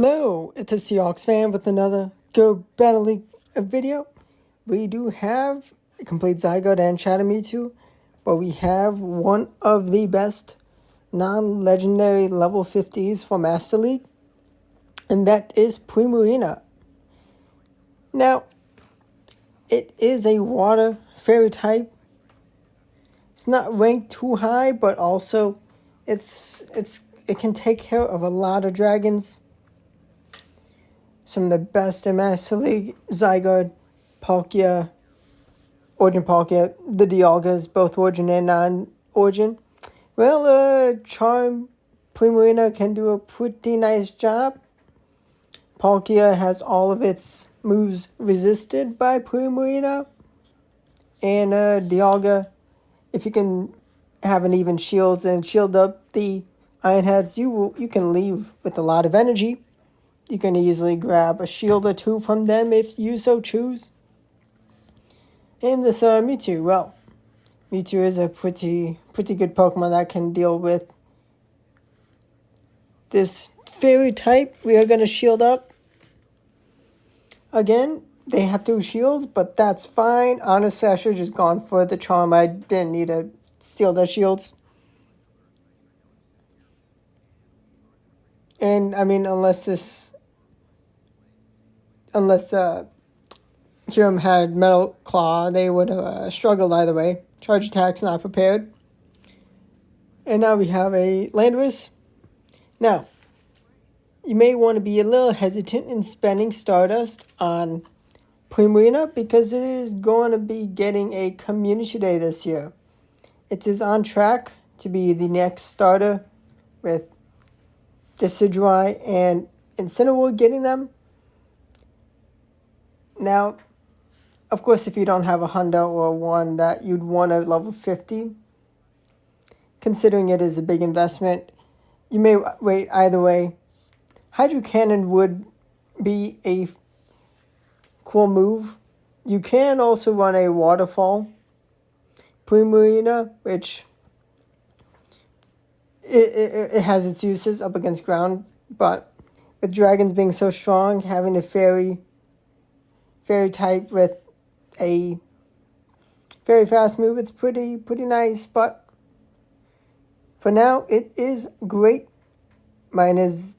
Hello, it's a SeahawksFan with another Go Battle League video. We do have a complete Zygote and Shadow Mewtwo, but we have one of the best non-legendary level 50s for Master League, and that is Primarina. Now, it is a water fairy type. It's not ranked too high, but also it can take care of a lot of dragons. Some of the best in Master League: Zygote, Palkia, Origin Palkia, the Dialgas, both Origin and non-Origin. Well, Charm Primarina can do a pretty nice job. Palkia has all of its moves resisted by Primarina. And Dialga, if you can have an even shields and shield up the Iron Heads, you can leave with a lot of energy. You can easily grab a shield or two from them if you so choose. And this Mewtwo, well, Mewtwo is a pretty good Pokemon that can deal with this fairy type. We are going to shield up. Again, they have two shields, but that's fine. Honestly, I should have just gone for the Charm. I didn't need to steal their shields. And, I mean, unless Kyurem had Metal Claw, they would have struggled either way. Charge attack's not prepared. And now we have a Landorus. Now, you may want to be a little hesitant in spending Stardust on Primarina because it is going to be getting a Community Day this year. It is on track to be the next starter with Decidueye and Incineroar getting them. Now, of course, if you don't have a Hundo or one that you'd want at level 50, considering it is a big investment, you may wait either way. Hydro Cannon would be a cool move. You can also run a Waterfall Primarina, which it has its uses up against ground, but with dragons being so strong, having the fairy type with a very fast move, it's pretty nice. But for now, it is great. Mine is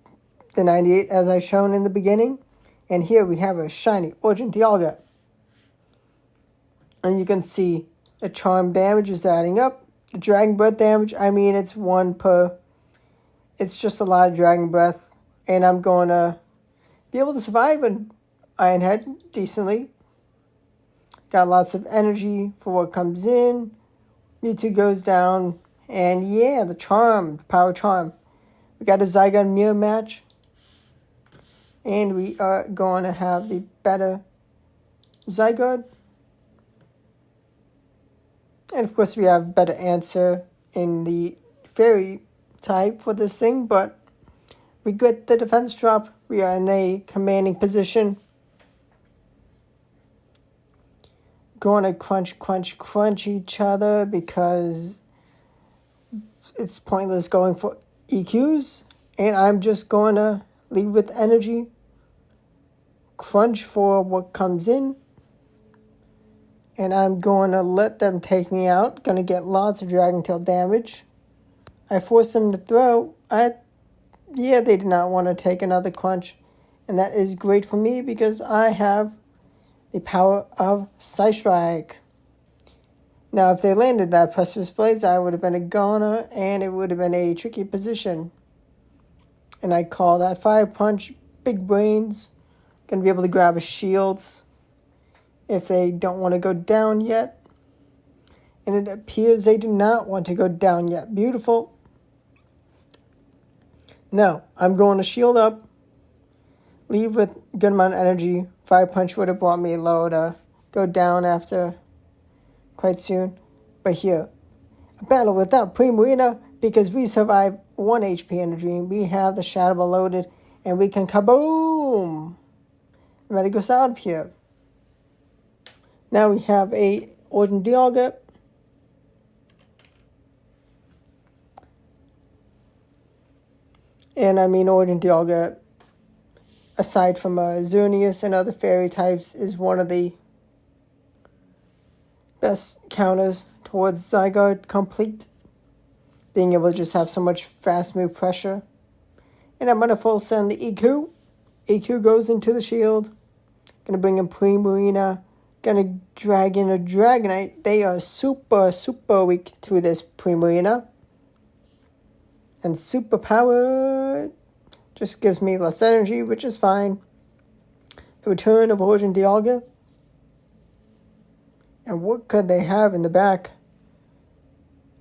the 98 as I shown in the beginning, and here we have a shiny Origin Dialga, and you can see the charm damage is adding up. The Dragon Breath damage, I mean, it's one per. It's just a lot of Dragon Breath, and I'm going to be able to survive an Iron Head decently. Got lots of energy for what comes in. Mewtwo goes down. And yeah, the Charm, Power Charm. We got a Zygote Mirror match. And we are going to have the better Zygote. And of course we have better answer in the Fairy type for this thing. But we get the defense drop. We are in a commanding position. Going to crunch each other because it's pointless going for EQs, and I'm just going to leave with energy, crunch for what comes in, and I'm going to let them take me out. Going to get lots of Dragon Tail damage. I forced them to throw. They did not want to take another crunch, and that is great for me because I have the power of Psystrike. Now, if they landed that Precipice Blades, I would have been a goner, and it would have been a tricky position. And I call that Fire Punch. Big brains. Going to be able to grab a shields if they don't want to go down yet. And it appears they do not want to go down yet. Beautiful. Now, I'm going to shield up. Leave with a good amount of energy. Fire Punch would have brought me low to go down after quite soon. But here, a battle without Primarina because we survive 1 HP in a dream. We have the Shadow Ball loaded and we can kaboom! I'm ready to go out of here. Now we have a Origin Dialga. And I mean Origin Dialga aside from Xerneas and other fairy types, is one of the best counters towards Zygarde complete. Being able to just have so much fast move pressure. And I'm going to full send the EQ. EQ goes into the shield. Going to bring in Primarina. Going to drag in a Dragonite. They are super, super weak to this Primarina. And super powered. Just gives me less energy, which is fine. The return of Origin Dialga. And what could they have in the back?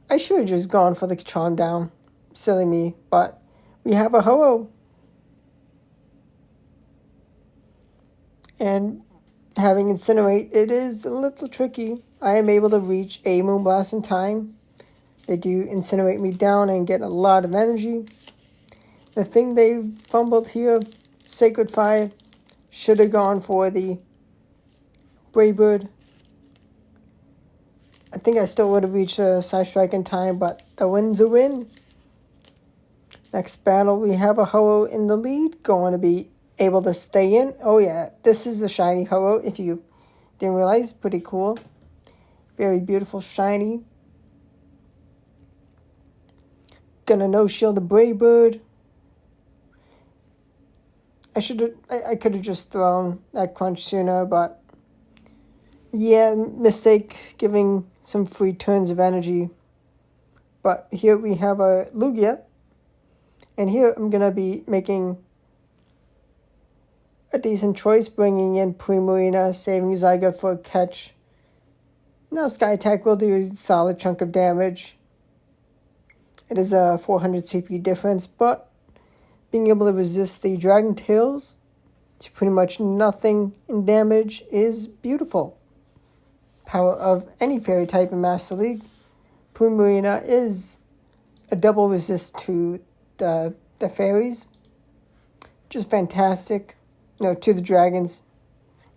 I should have just gone for the Charm Down. Silly me. But we have a Ho-Oh. And having Incinerate, it is a little tricky. I am able to reach a Moonblast in time. They do Incinerate me down and get a lot of energy. The thing they fumbled here, Sacred Fire, should have gone for the Brave Bird. I think I still would have reached a Side Strike in time, but the win's a win. Next battle, we have a Ho-Oh in the lead, going to be able to stay in. Oh yeah, this is the shiny Ho-Oh, if you didn't realize. Pretty cool. Very beautiful, shiny. Gonna no-shield the Brave Bird. I could have just thrown that crunch sooner, but yeah, mistake giving some free turns of energy. But here we have a Lugia. And here I'm going to be making a decent choice, bringing in Primarina, saving Zygarde for a catch. Now Sky Attack will do a solid chunk of damage. It is a 400 CP difference, but being able to resist the Dragon Tails to pretty much nothing in damage is beautiful. Power of any fairy type in Master League. Primarina is a double resist to the fairies. Just fantastic. No, to the dragons,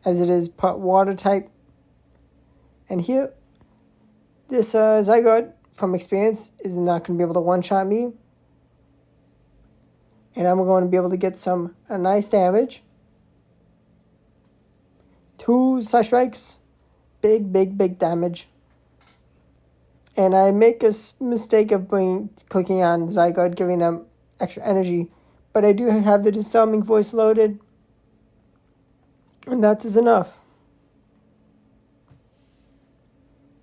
as it is part water type. And here, this Zygarde, from experience, is not going to be able to one-shot me. And I'm going to be able to get some nice damage. 2 Side Strikes. Big damage. And I make a mistake of clicking on Zygarde, giving them extra energy. But I do have the Disarming Voice loaded. And that is enough.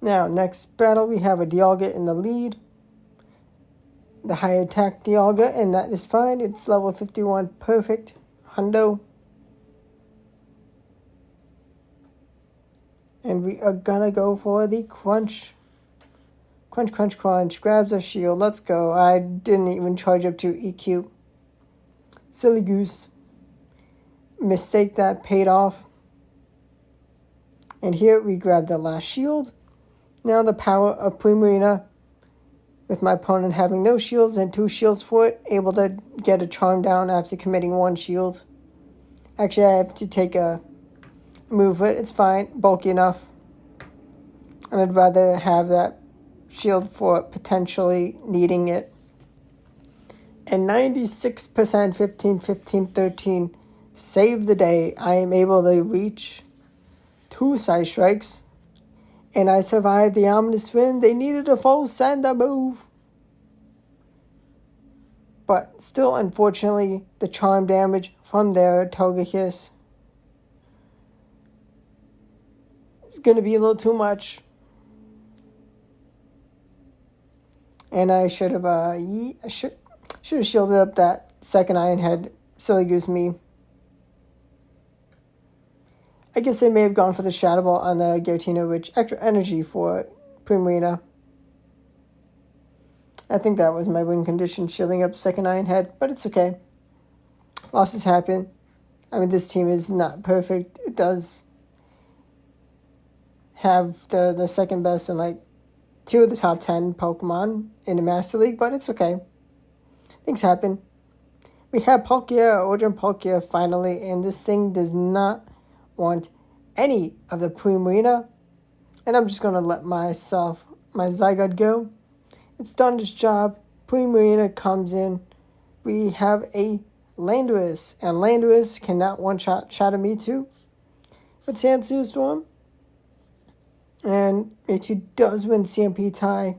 Now, next battle, we have a Dialga in the lead. The high attack Dialga, and that is fine. It's level 51, perfect. Hundo. And we are gonna go for the crunch. Crunch. Grabs a shield. Let's go. I didn't even charge up to EQ. Silly goose. Mistake that paid off. And here we grab the last shield. Now the power of Primarina, with my opponent having no shields and 2 shields for it, able to get a Charm Down after committing 1 shield. Actually, I have to take a move, but it's fine. Bulky enough. And I'd rather have that shield for potentially needing it. And 96%, 15, 13. Save the day. I am able to reach 2 Side Strikes. And I survived the ominous wind. They needed a full send move. But still, unfortunately, the charm damage from their Togekiss is going to be a little too much. And I should have shielded up that second Iron Head. Silly goose me. I guess they may have gone for the Shadow Ball on the Giratina, which extra energy for Primarina. I think that was my win condition, shielding up second Iron Head, but it's okay. Losses happen. I mean, this team is not perfect. It does have the second best and like 2 of the top 10 Pokemon in the Master League, but it's okay. Things happen. We have Palkia, Origin Palkia finally, and this thing does not want any of the Primarina, and I'm just going to let my Zygarde go. It's done its job. Primarina comes in. We have a Landorus. And Landorus cannot one-shot shatter me too with Sandseer Storm. And Mewtwo does win CMP tie.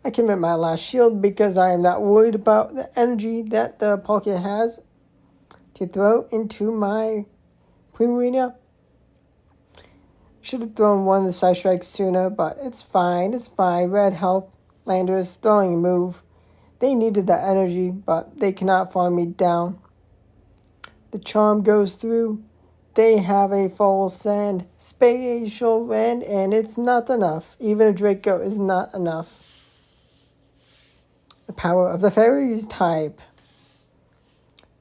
I commit my last shield because I am not worried about the energy that the Palkia has to throw into my Primarina. Should have thrown one of the Side Strikes sooner, but it's fine. It's fine. Red Health, Landorus throwing a move. They needed that energy, but they cannot farm me down. The charm goes through. They have a full send spatial rend, and it's not enough. Even a Draco is not enough. The power of the fairies type.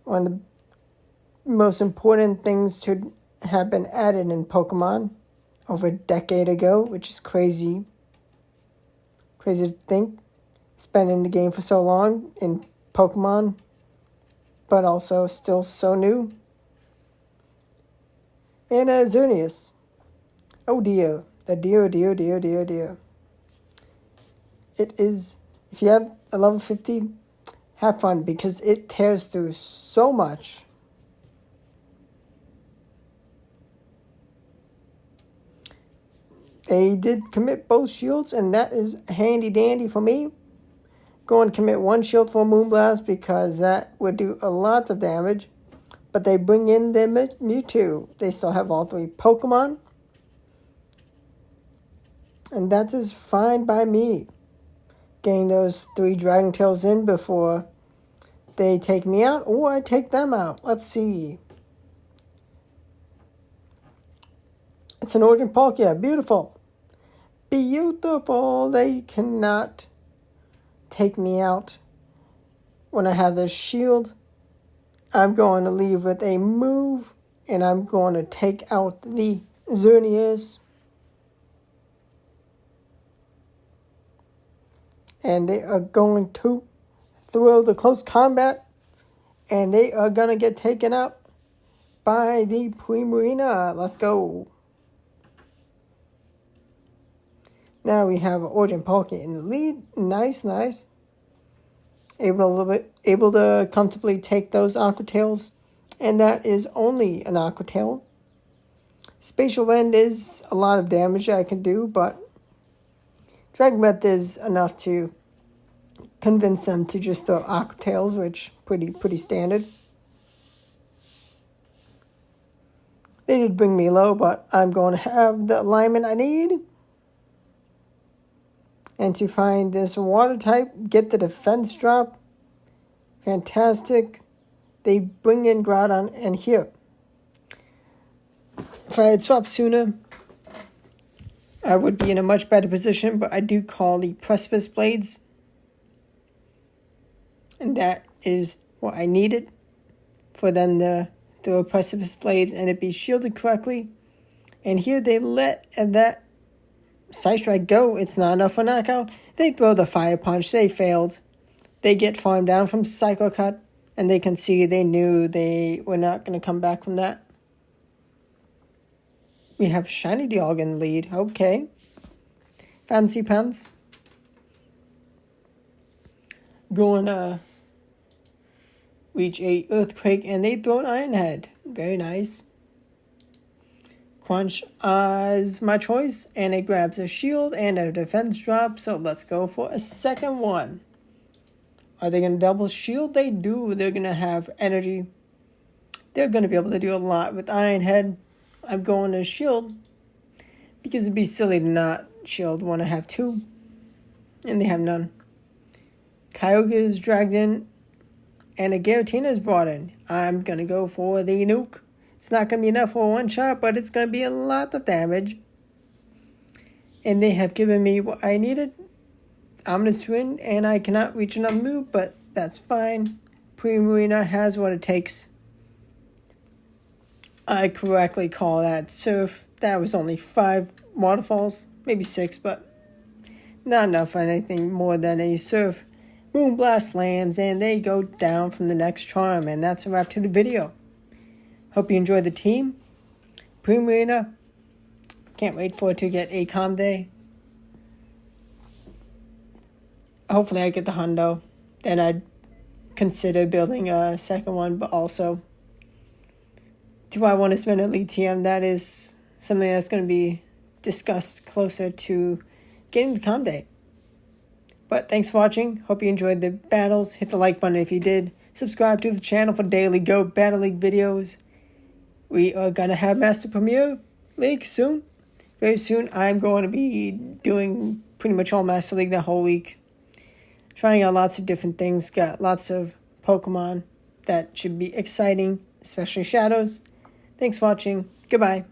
One of the most important things to have been added in Pokemon over a decade ago, which is crazy. Crazy to think. It's been in the game for so long in Pokemon, but also still so new. And Xerneas. Oh dear. The dear. It is, if you have a level 50, have fun because it tears through so much. They did commit both shields, and that is handy dandy for me. Go and commit one shield for Moonblast because that would do a lot of damage. But they bring in their Mewtwo. They still have all three Pokemon. And that is fine by me. Getting those 3 Dragon Tails in before they take me out or I take them out. Let's see. It's an Origin Palkia. Beautiful. Beautiful. They cannot take me out when I have this shield. I'm going to leave with a move, and I'm going to take out the Xerneas. And they are going to throw the close combat, and they are going to get taken out by the Primarina. Let's go. Now we have Origin Palkia in the lead. Nice. Able to comfortably take those Aqua Tails, and that is only an Aqua Tail. Spatial Rend is a lot of damage I can do, but Dragon Breath is enough to convince them to just throw Aqua Tails, which pretty standard. They did bring me low, but I'm going to have the alignment I need. And to find this water type, get the defense drop. Fantastic. They bring in Groudon, and here. If I had swapped sooner, I would be in a much better position, but I do call the Precipice Blades. And that is what I needed for them to throw Precipice Blades and it be shielded correctly. And here they let that Side Strike go. It's not enough for knockout. They throw the Fire Punch. They failed. They get farmed down from Psycho Cut, and they can see they knew they were not going to come back from that. We have Shiny Dialga in the lead. Okay. Fancy Pants. Going to reach a Earthquake, and they throw an Iron Head. Very nice. Crunch is my choice, and it grabs a shield and a defense drop, so let's go for a second one. Are they going to double shield? They do. They're going to have energy. They're going to be able to do a lot with Iron Head. I'm going to shield because it'd be silly to not shield when I have 2, and they have none. Kyogre is dragged in, and a Giratina is brought in. I'm going to go for the Nuke. It's not going to be enough for one shot, but it's going to be a lot of damage. And they have given me what I needed. I'm going to swing, and I cannot reach another move, but that's fine. Primarina has what it takes. I correctly call that Surf. That was only 5 waterfalls, maybe 6, but not enough for anything more than a Surf. Moonblast lands, and they go down from the next charm, and that's a wrap to the video. Hope you enjoyed the team. Primarina. Can't wait for it to get a calm day. Hopefully I get the hundo. Then I'd consider building a second one, but also, do I want to spend Elite TM? That is something that's going to be discussed closer to getting the com date. But thanks for watching. Hope you enjoyed the battles. Hit the like button if you did. Subscribe to the channel for daily Go Battle League videos. We are going to have Master Premier League soon. Very soon. I'm going to be doing pretty much all Master League that whole week. Trying out lots of different things. Got lots of Pokemon that should be exciting, especially Shadows. Thanks for watching. Goodbye.